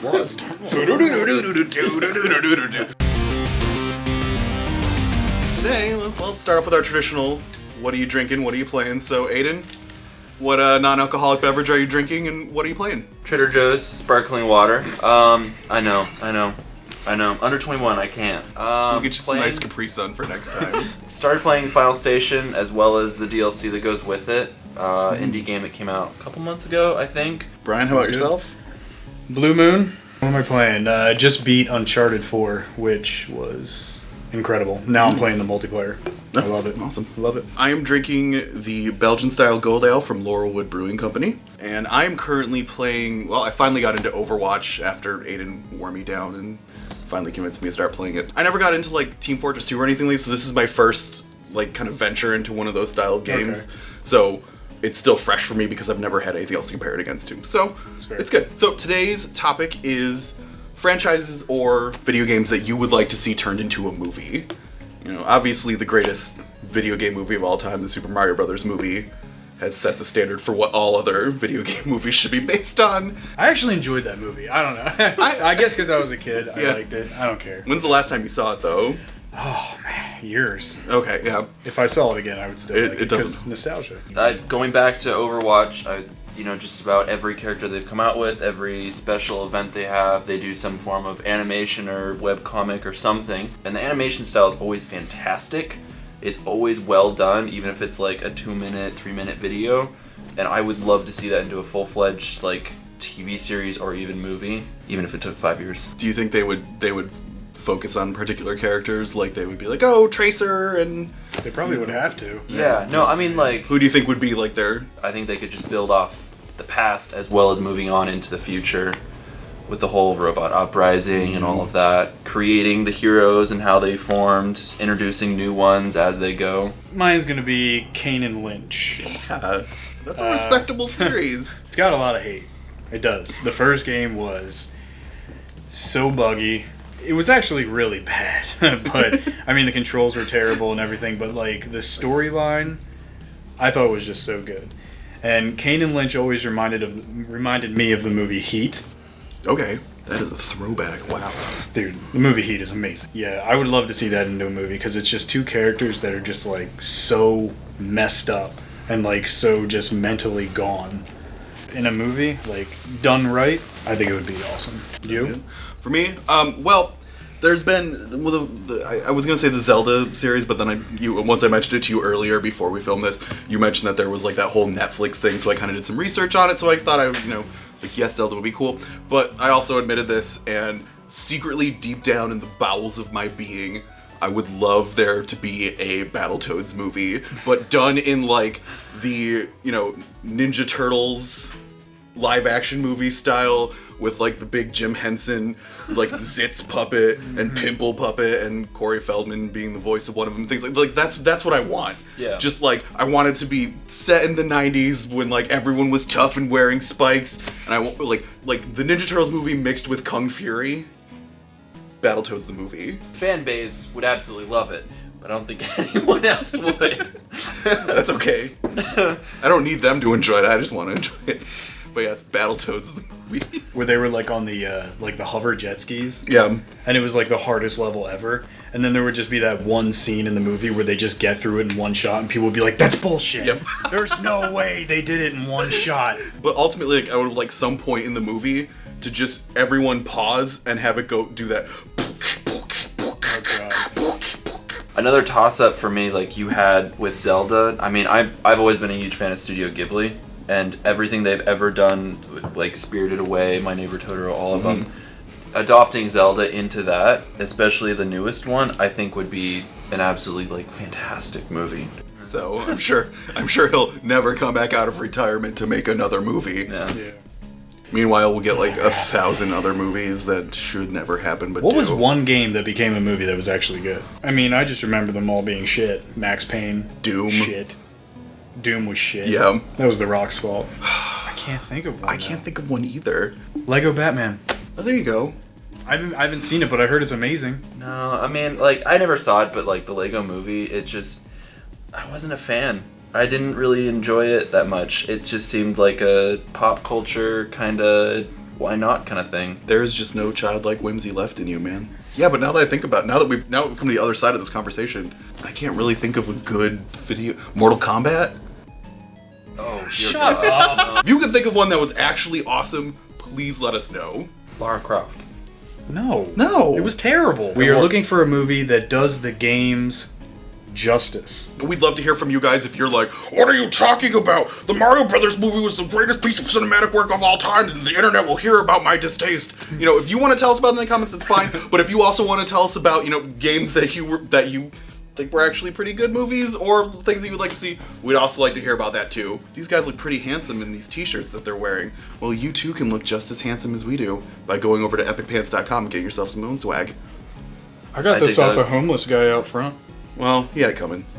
It's WASD. Today, let's start off with our traditional, what are you drinking, what are you playing? So, Aiden, what non-alcoholic beverage are you drinking and what are you playing? Trader Joe's sparkling water. I know. Under 21, I can't. We'll get you some nice Capri Sun for next time. Started playing Final Station as well as the DLC that goes with it. Indie game that came out a couple months ago, I think. Brian, how about yourself? Blue Moon. What am I playing? Just beat Uncharted 4, which was incredible. Now I'm playing the multiplayer. I love it. Awesome. Love it. I am drinking the Belgian-style Gold Ale from Laurelwood Brewing Company. And I am currently playing... Well, I finally got into Overwatch after Aiden wore me down and finally convinced me to start playing it. I never got into, like, Team Fortress 2 or anything like this, so this is my first, like, kind of venture into one of those style of games. Okay. So... it's still fresh for me because I've never had anything else to compare it against to. So, it's good. So, today's topic is franchises or video games that you would like to see turned into a movie. You know, obviously the greatest video game movie of all time, the Super Mario Brothers movie, has set the standard for what all other video game movies should be based on. I actually enjoyed that movie. I don't know. I guess because I was a kid, I liked it. I don't care. When's the last time you saw it, though? Oh, man. Years. Okay, yeah. If I saw it again, I would still like it. It doesn't. Nostalgia. Going back to Overwatch, just about every character they've come out with, every special event they have, they do some form of animation or webcomic or something. And the animation style is always fantastic. It's always well done, even if it's like a 2-minute, 3-minute video. And I would love to see that into a full-fledged like TV series or even movie, even if it took 5 years. Do you think they would focus on particular characters? Like they would be like, oh, Tracer, and They probably would have to. Yeah, no, I mean like... who do you think would be like their... I think they could just build off the past as well as moving on into the future with the whole robot uprising and all of that, creating the heroes and how they formed, introducing new ones as they go. Mine's going to be Kane and Lynch. Yeah, that's a respectable series. It's got a lot of hate. It does. The first game was so buggy. It was actually really bad, but I mean the controls were terrible and everything, but like the storyline I thought was just so good. And Kane and Lynch always reminded me of the movie Heat. Okay, that is a throwback. Wow. Dude, the movie Heat is amazing. Yeah, I would love to see that into a movie because it's just two characters that are just like so messed up and like so just mentally gone. In a movie, like done right, I think it would be awesome. You? For me, well, there's been I was gonna say the Zelda series, but then once I mentioned it to you earlier before we filmed this, you mentioned that there was like that whole Netflix thing, so I kind of did some research on it. So I thought like yes, Zelda would be cool, but I also admitted this, and secretly deep down in the bowels of my being, I would love there to be a Battletoads movie, but done in like the Ninja Turtles live action movie style with like the big Jim Henson like Zitz puppet and Pimple puppet and Corey Feldman being the voice of one of them, things like that's what I want. Yeah. Just like I want it to be set in the 90s when like everyone was tough and wearing spikes, and I want like the Ninja Turtles movie mixed with Kung Fury. Battletoads the movie. Fan base would absolutely love it, but I don't think anyone else would. That's okay. I don't need them to enjoy it, I just want to enjoy it. But yes, Battletoads the movie. Where they were like on the the hover jet skis. Yeah. And it was like the hardest level ever. And then there would just be that one scene in the movie where they just get through it in one shot, and people would be like, "That's bullshit. Yep. There's no way they did it in one shot." But ultimately, like, I would like some point in the movie to just everyone pause and have it go do that. Another toss-up for me, like you had with Zelda. I mean, I've always been a huge fan of Studio Ghibli, and everything they've ever done, like Spirited Away, My Neighbor Totoro, all of them. Adopting Zelda into that, especially the newest one, I think would be an absolutely like fantastic movie. So I'm sure he'll never come back out of retirement to make another movie. Yeah. Meanwhile, we'll get like 1,000 other movies that should never happen. But what was one game that became a movie that was actually good? I mean, I just remember them all being shit. Max Payne. Doom. Shit. Doom was shit. Yeah. That was The Rock's fault. I can't think of one. I can't think of one either. Lego Batman. Oh, there you go. I haven't seen it, but I heard it's amazing. No, I mean, like, I never saw it, but, like, the Lego movie, I wasn't a fan. I didn't really enjoy it that much. It just seemed like a pop culture kind of why not kind of thing. There's just no childlike whimsy left in you, man. Yeah, but now that I think about it, now we've come to the other side of this conversation, I can't really think of a good video. Mortal Kombat? Oh, Shut up. If you can think of one that was actually awesome, please let us know. Lara Croft. No. No. It was terrible. We are looking for a movie that does the games justice. We'd love to hear from you guys if you're like, what are you talking about? The Mario Brothers movie was the greatest piece of cinematic work of all time, and the internet will hear about my distaste. You know, if you want to tell us about it in the comments, it's fine. But if you also want to tell us about, you know, games that you think were actually pretty good movies or things that you would like to see, we'd also like to hear about that too. These guys look pretty handsome in these t-shirts that they're wearing. Well, you too can look just as handsome as we do by going over to epicpants.com and getting yourself some moon swag. I got this off a homeless guy out front. Well, he had it coming.